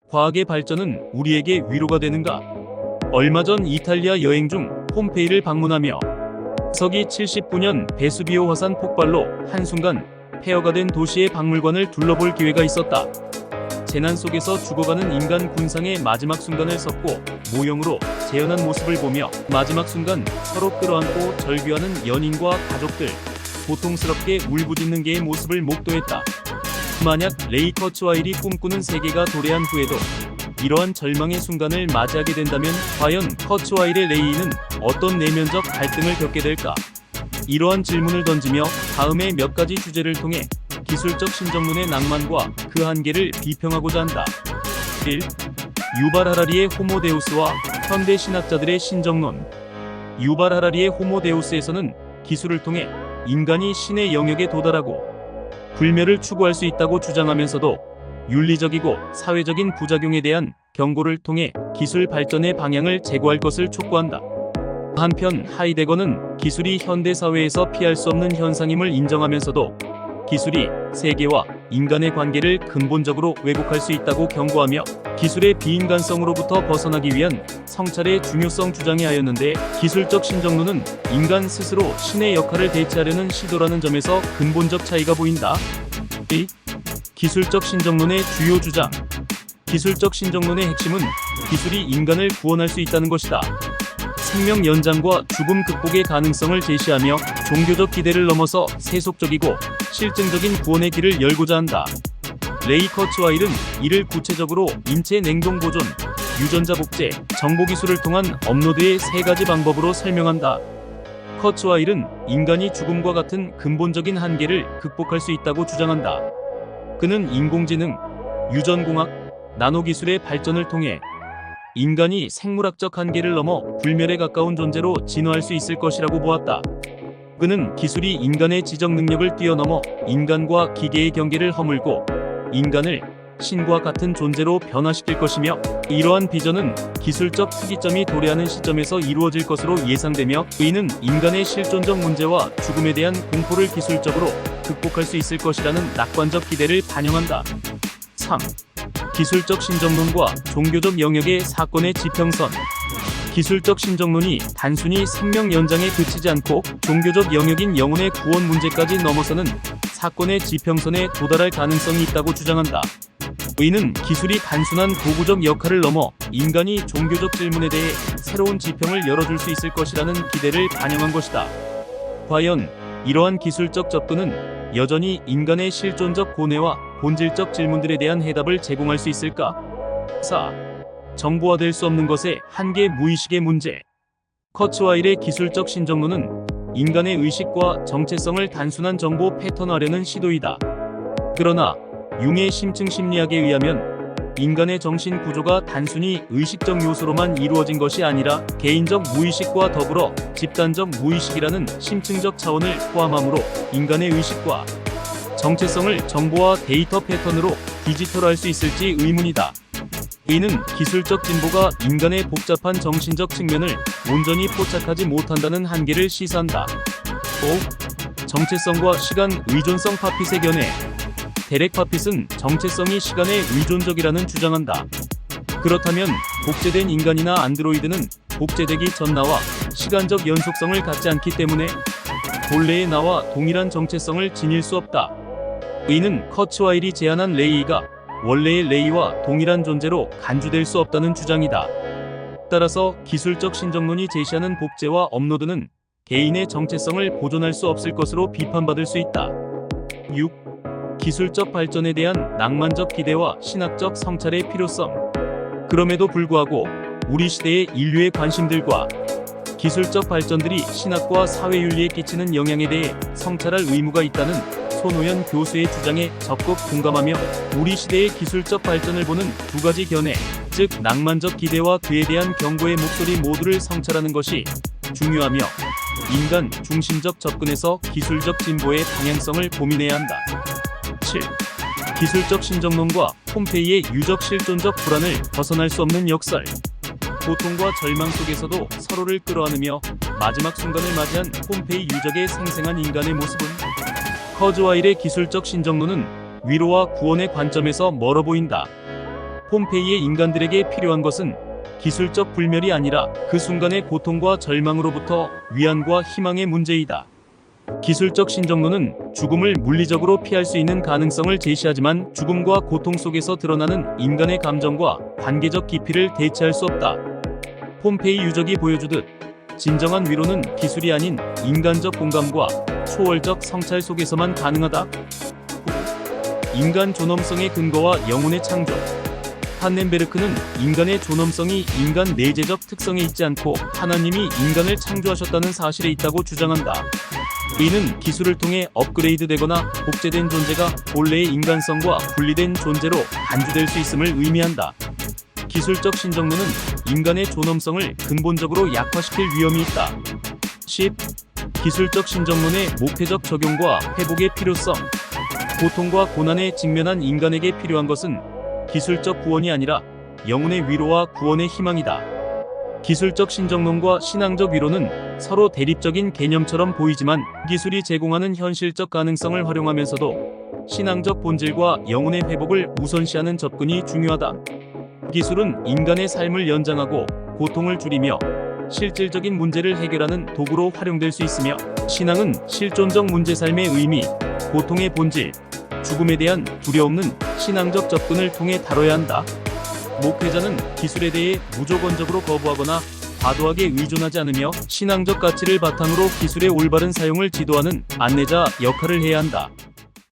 과학의 발전은 우리에게 위로가 되는가? 얼마 전 이탈리아 여행 중 폼페이를 방문하며 서기 79년 베수비오 화산 폭발로 한순간 폐허가 된 도시의 박물관을 둘러볼 기회가 있었다. 재난 속에서 죽어가는 인간 군상의 마지막 순간을 섰고 모형으로 재현한 모습을 보며 마지막 순간 서로 끌어안고 절규하는 연인과 가족들, 고통스럽게 울부짖는 개의 모습을 목도했다. 만약 레이 커츠와일이 꿈꾸는 세계가 도래한 후에도 이러한 절망의 순간을 맞이하게 된다면 과연 커츠와일의 레이는 어떤 내면적 갈등을 겪게 될까? 이러한 질문을 던지며 다음의 몇 가지 주제를 통해 기술적 신정론의 낭만과 그 한계를 비평하고자 한다. 1. 유발 하라리의 호모데우스와 현대 신학자들의 신정론. 유발 하라리의 호모데우스에서는 기술을 통해 인간이 신의 영역에 도달하고 불멸을 추구할 수 있다고 주장하면서도 윤리적이고 사회적인 부작용에 대한 경고를 통해 기술 발전의 방향을 제고할 것을 촉구한다. 한편 하이데거는 기술이 현대 사회에서 피할 수 없는 현상임을 인정하면서도 기술이 세계와 인간의 관계를 근본적으로 왜곡할 수 있다고 경고하며 기술의 비인간성으로부터 벗어나기 위한 성찰의 중요성 주장해하였는데, 기술적 신정론은 인간 스스로 신의 역할을 대체하려는 시도라는 점에서 근본적 차이가 보인다. 2. 기술적 신정론의 주요 주장. 기술적 신정론의 핵심은 기술이 인간을 구원할 수 있다는 것이다. 생명 연장과 죽음 극복의 가능성을 제시하며 종교적 기대를 넘어서 세속적이고 실증적인 구원의 길을 열고자 한다. 레이 커츠와일은 이를 구체적으로 인체 냉동 보존, 유전자 복제, 정보 기술을 통한 업로드의 세 가지 방법으로 설명한다. 커츠와일은 인간이 죽음과 같은 근본적인 한계를 극복할 수 있다고 주장한다. 그는 인공지능, 유전공학, 나노기술의 발전을 통해 인간이 생물학적 한계를 넘어 불멸에 가까운 존재로 진화할 수 있을 것이라고 보았다. 그는 기술이 인간의 지적 능력을 뛰어넘어 인간과 기계의 경계를 허물고 인간을 신과 같은 존재로 변화시킬 것이며, 이러한 비전은 기술적 특이점이 도래하는 시점에서 이루어질 것으로 예상되며 이는 인간의 실존적 문제와 죽음에 대한 공포를 기술적으로 극복할 수 있을 것이라는 낙관적 기대를 반영한다. 3. 기술적 신정론과 종교적 영역의 사건의 지평선. 기술적 신정론이 단순히 생명 연장에 그치지 않고 종교적 영역인 영혼의 구원 문제까지 넘어서는 사건의 지평선에 도달할 가능성이 있다고 주장한다. 이는 기술이 단순한 도구적 역할을 넘어 인간이 종교적 질문에 대해 새로운 지평을 열어줄 수 있을 것이라는 기대를 반영한 것이다. 과연 이러한 기술적 접근은 여전히 인간의 실존적 고뇌와 본질적 질문들에 대한 해답을 제공할 수 있을까? 4. 정보화될 수 없는 것의 한계, 무의식의 문제. 커츠와일의 기술적 신정론은 인간의 의식과 정체성을 단순한 정보 패턴화하려는 시도이다. 그러나 융의 심층 심리학에 의하면 인간의 정신 구조가 단순히 의식적 요소로만 이루어진 것이 아니라 개인적 무의식과 더불어 집단적 무의식이라는 심층적 차원을 포함하므로 인간의 의식과 정체성을 정보와 데이터 패턴으로 디지털화할 수 있을지 의문이다. 이는 기술적 진보가 인간의 복잡한 정신적 측면을 온전히 포착하지 못한다는 한계를 시사한다. 5. 정체성과 시간 의존성. 파핏의 견해. 데렉 파핏은 정체성이 시간에 의존적이라는 주장한다. 그렇다면 복제된 인간이나 안드로이드는 복제되기 전 나와 시간적 연속성을 갖지 않기 때문에 본래의 나와 동일한 정체성을 지닐 수 없다. 이는 커츠와일이 제안한 레이가 원래의 레이와 동일한 존재로 간주될 수 없다는 주장이다. 따라서 기술적 신정론이 제시하는 복제와 업로드는 개인의 정체성을 보존할 수 없을 것으로 비판받을 수 있다. 6. 기술적 발전에 대한 낭만적 기대와 신학적 성찰의 필요성. 그럼에도 불구하고 우리 시대의 인류의 관심들과 기술적 발전들이 신학과 사회윤리에 끼치는 영향에 대해 성찰할 의무가 있다는 손호연 교수의 주장에 적극 공감하며 우리 시대의 기술적 발전을 보는 두 가지 견해, 즉 낭만적 기대와 그에 대한 경고의 목소리 모두를 성찰하는 것이 중요하며 인간 중심적 접근에서 기술적 진보의 방향성을 고민해야 한다. 7. 기술적 신정론과 폼페이의 유적 실존적 불안을 벗어날 수 없는 역설. 고통과 절망 속에서도 서로를 끌어안으며 마지막 순간을 맞이한 폼페이 유적의 생생한 인간의 모습은 커츠와일의 기술적 신정론은 위로와 구원의 관점에서 멀어 보인다. 폼페이의 인간들에게 필요한 것은 기술적 불멸이 아니라 그 순간의 고통과 절망으로부터 위안과 희망의 문제이다. 기술적 신정론은 죽음을 물리적으로 피할 수 있는 가능성을 제시하지만 죽음과 고통 속에서 드러나는 인간의 감정과 관계적 깊이를 대체할 수 없다. 폼페이 유적이 보여주듯 진정한 위로는 기술이 아닌 인간적 공감과 초월적 성찰 속에서만 가능하다. 인간 존엄성의 근거와 영혼의 창조. 판넨베르크는 인간의 존엄성이 인간 내재적 특성에 있지 않고 하나님이 인간을 창조하셨다는 사실에 있다고 주장한다. 이는 기술을 통해 업그레이드되거나 복제된 존재가 본래의 인간성과 분리된 존재로 단주될 수 있음을 의미한다. 기술적 신정론은 인간의 존엄성을 근본적으로 약화시킬 위험이 있다. 10. 기술적 신정론의 목회적 적용과 회복의 필요성. 고통과 고난에 직면한 인간에게 필요한 것은 기술적 구원이 아니라 영혼의 위로와 구원의 희망이다. 기술적 신정론과 신앙적 위로는 서로 대립적인 개념처럼 보이지만 기술이 제공하는 현실적 가능성을 활용하면서도 신앙적 본질과 영혼의 회복을 우선시하는 접근이 중요하다. 기술은 인간의 삶을 연장하고 고통을 줄이며 실질적인 문제를 해결하는 도구로 활용될 수 있으며, 신앙은 실존적 문제 삶의 의미, 고통의 본질, 죽음에 대한 두려움은 신앙적 접근을 통해 다뤄야 한다. 목회자는 기술에 대해 무조건적으로 거부하거나 과도하게 의존하지 않으며 신앙적 가치를 바탕으로 기술의 올바른 사용을 지도하는 안내자 역할을 해야 한다.